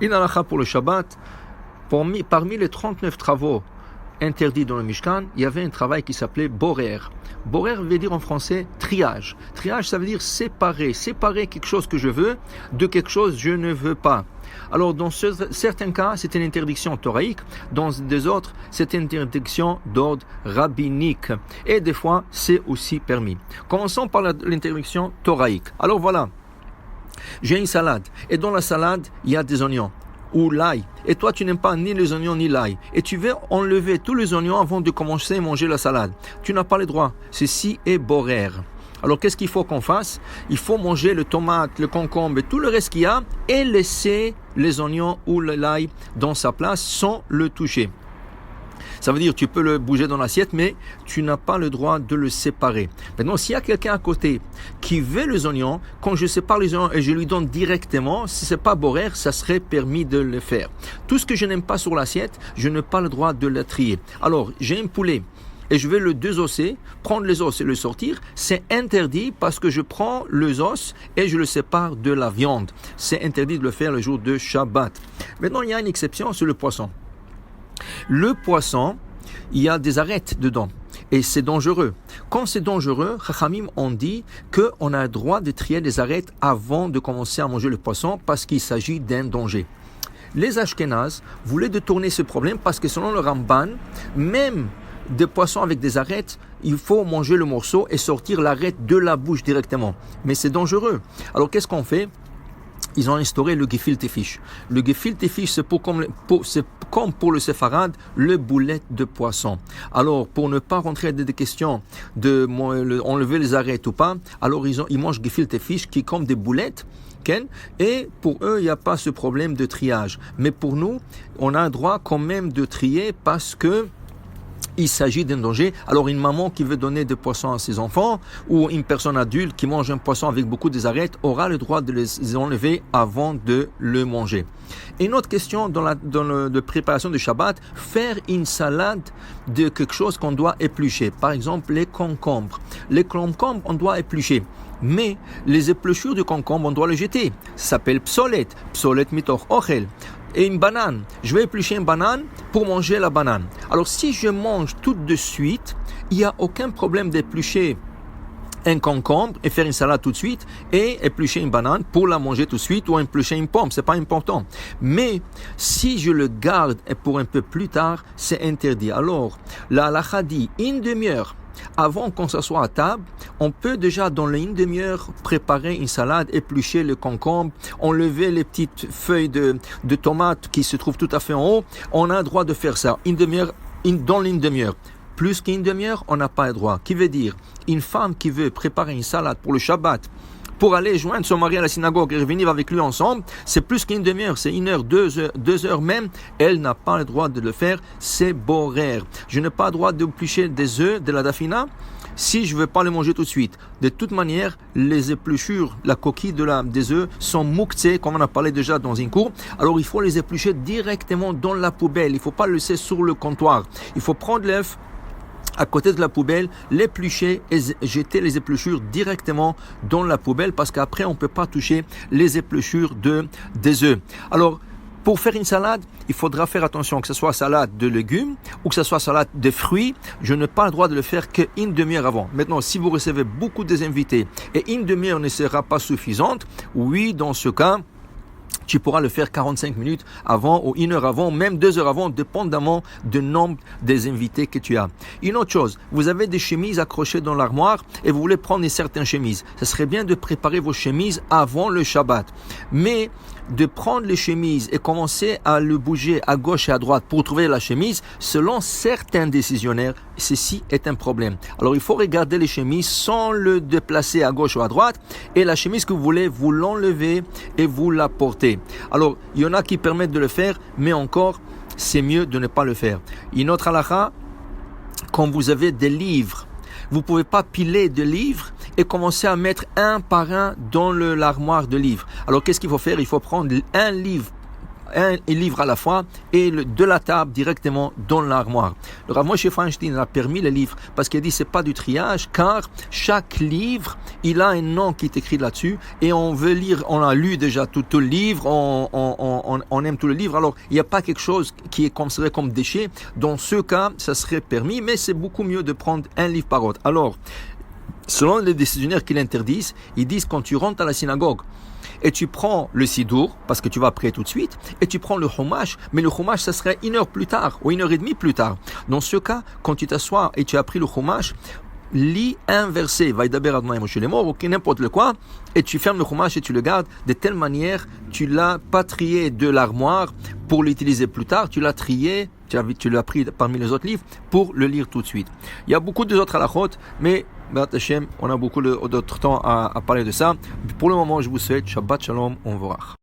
Une halakha pour le Shabbat, parmi les 39 travaux interdits dans le Mishkan, il y avait un travail qui s'appelait borer. Borer veut dire en français triage. Triage, ça veut dire séparer quelque chose que je veux de quelque chose que je ne veux pas. Alors, dans certains cas, c'est une interdiction thoraïque, dans des autres, c'est une interdiction d'ordre rabbinique. Et des fois, c'est aussi permis. Commençons par l'interdiction thoraïque. Alors voilà, j'ai une salade, et dans la salade, il y a des oignons ou l'ail. Et toi, tu n'aimes pas ni les oignons ni l'ail. Et tu veux enlever tous les oignons avant de commencer à manger la salade. Tu n'as pas le droit. Ceci est borer. Alors, qu'est-ce qu'il faut qu'on fasse? Il faut manger le tomate, le concombre et tout le reste qu'il y a et laisser les oignons ou l'ail dans sa place sans le toucher. Ça veut dire que tu peux le bouger dans l'assiette, mais tu n'as pas le droit de le séparer. Maintenant, s'il y a quelqu'un à côté qui veut les oignons, quand je sépare les oignons et je lui donne directement, si ce n'est pas borer, ça serait permis de le faire. Tout ce que je n'aime pas sur l'assiette, je n'ai pas le droit de le trier. Alors, j'ai un poulet et je vais le désosser, prendre les os et le sortir. C'est interdit parce que je prends les os et je le sépare de la viande. C'est interdit de le faire le jour de Shabbat. Maintenant, il y a une exception, c'est le poisson. Le poisson, il y a des arêtes dedans et c'est dangereux. Quand c'est dangereux, Chachamim ont dit qu'on a le droit de trier les arêtes avant de commencer à manger le poisson parce qu'il s'agit d'un danger. Les Ashkénazes voulaient détourner ce problème parce que selon le Ramban, même des poissons avec des arêtes, il faut manger le morceau et sortir l'arête de la bouche directement. Mais c'est dangereux. Alors qu'est-ce qu'on fait? Ils ont instauré le gefilte fish. Le gefilte fish, c'est comme pour le séfarade, le boulette de poisson. Alors, pour ne pas rentrer dans des questions de enlever les arêtes ou pas, alors ils mangent gefilte fish qui est comme des boulettes. Et pour eux, il n'y a pas ce problème de triage. Mais pour nous, on a un droit quand même de trier parce que il s'agit d'un danger. Alors une maman qui veut donner des poissons à ses enfants ou une personne adulte qui mange un poisson avec beaucoup d'arêtes aura le droit de les enlever avant de le manger. Et une autre question dans la préparation du Shabbat, faire une salade de quelque chose qu'on doit éplucher. Par exemple, les concombres. Les concombres, on doit éplucher. Mais les épluchures du concombre, on doit les jeter. Ça s'appelle psolet. Psolet mitoch ochel. Et une banane. Je vais éplucher une banane pour manger la banane. Alors, si je mange tout de suite, il n'y a aucun problème d'éplucher un concombre et faire une salade tout de suite et éplucher une banane pour la manger tout de suite ou éplucher une pomme. C'est pas important. Mais si je le garde pour un peu plus tard, c'est interdit. Alors, la halakha dit une demi-heure avant qu'on s'assoie à table, on peut déjà dans une demi-heure préparer une salade, éplucher le concombre, enlever les petites feuilles de tomates qui se trouvent tout à fait en haut. On a le droit de faire ça dans une demi-heure. Plus qu'une demi-heure, on n'a pas le droit. Qui veut dire, une femme qui veut préparer une salade pour le Shabbat, pour aller joindre son mari à la synagogue et revenir avec lui ensemble, c'est plus qu'une demi-heure, c'est 1 heure, 2 heures même. Elle n'a pas le droit de le faire, c'est borer. Je n'ai pas le droit d'éplucher des œufs de la dafina si je ne veux pas les manger tout de suite. De toute manière, les épluchures, la coquille des œufs sont mouktsé, comme on a parlé déjà dans une cour. Alors il faut les éplucher directement dans la poubelle. Il ne faut pas le laisser sur le comptoir. Il faut prendre l'œuf à côté de la poubelle, l'éplucher et jeter les épluchures directement dans la poubelle parce qu'après on ne peut pas toucher les épluchures des œufs. Alors, pour faire une salade, il faudra faire attention que ce soit salade de légumes ou que ce soit salade de fruits. Je n'ai pas le droit de le faire qu'une demi-heure avant. Maintenant, si vous recevez beaucoup des invités et une demi-heure ne sera pas suffisante, oui, dans ce cas, tu pourras le faire 45 minutes avant ou 1 heure avant, même 2 heures avant, dépendamment du nombre des invités que tu as. Une autre chose, vous avez des chemises accrochées dans l'armoire et vous voulez prendre une certaine chemise. Ce serait bien de préparer vos chemises avant le Shabbat. Mais de prendre les chemises et commencer à le bouger à gauche et à droite pour trouver la chemise, selon certains décisionnaires, ceci est un problème. Alors il faut regarder les chemises sans le déplacer à gauche ou à droite et la chemise que vous voulez, vous l'enlevez et vous la portez. Alors il y en a qui permettent de le faire, mais encore, c'est mieux de ne pas le faire. Une autre halakha, quand vous avez des livres, vous ne pouvez pas piler de livres et commencer à mettre un par un dans l'armoire de livres. Alors qu'est-ce qu'il faut faire? Il faut prendre un livre à la fois et de la table directement dans l'armoire. Le Rav Moshe Feinstein a permis les livres parce qu'il a dit c'est pas du triage car chaque livre il a un nom qui est écrit là-dessus et on veut lire, on a lu déjà tout le livre, on on aime tout le livre, alors il n'y a pas quelque chose qui est considéré comme déchet. Dans ce cas, ça serait permis, mais c'est beaucoup mieux de prendre un livre par autre. Alors, selon les décisionnaires qui l'interdisent, ils disent quand tu rentres à la synagogue et tu prends le sidour, parce que tu vas prier tout de suite, et tu prends le chumash, mais le chumash, ça serait 1 heure plus tard, ou 1h30 plus tard. Dans ce cas, quand tu t'assois et tu as pris le chumash, lis un verset, Vaidaber Adonai Moshe Lemor, ou n'importe le quoi, et tu fermes le chumash et tu le gardes, de telle manière, tu l'as pas trié de l'armoire pour l'utiliser plus tard, tu l'as trié, tu l'as pris parmi les autres livres pour le lire tout de suite. Il y a beaucoup d'autres halachot, mais on a beaucoup d'autres temps à parler de ça. Pour le moment, je vous souhaite Shabbat Shalom, on verra.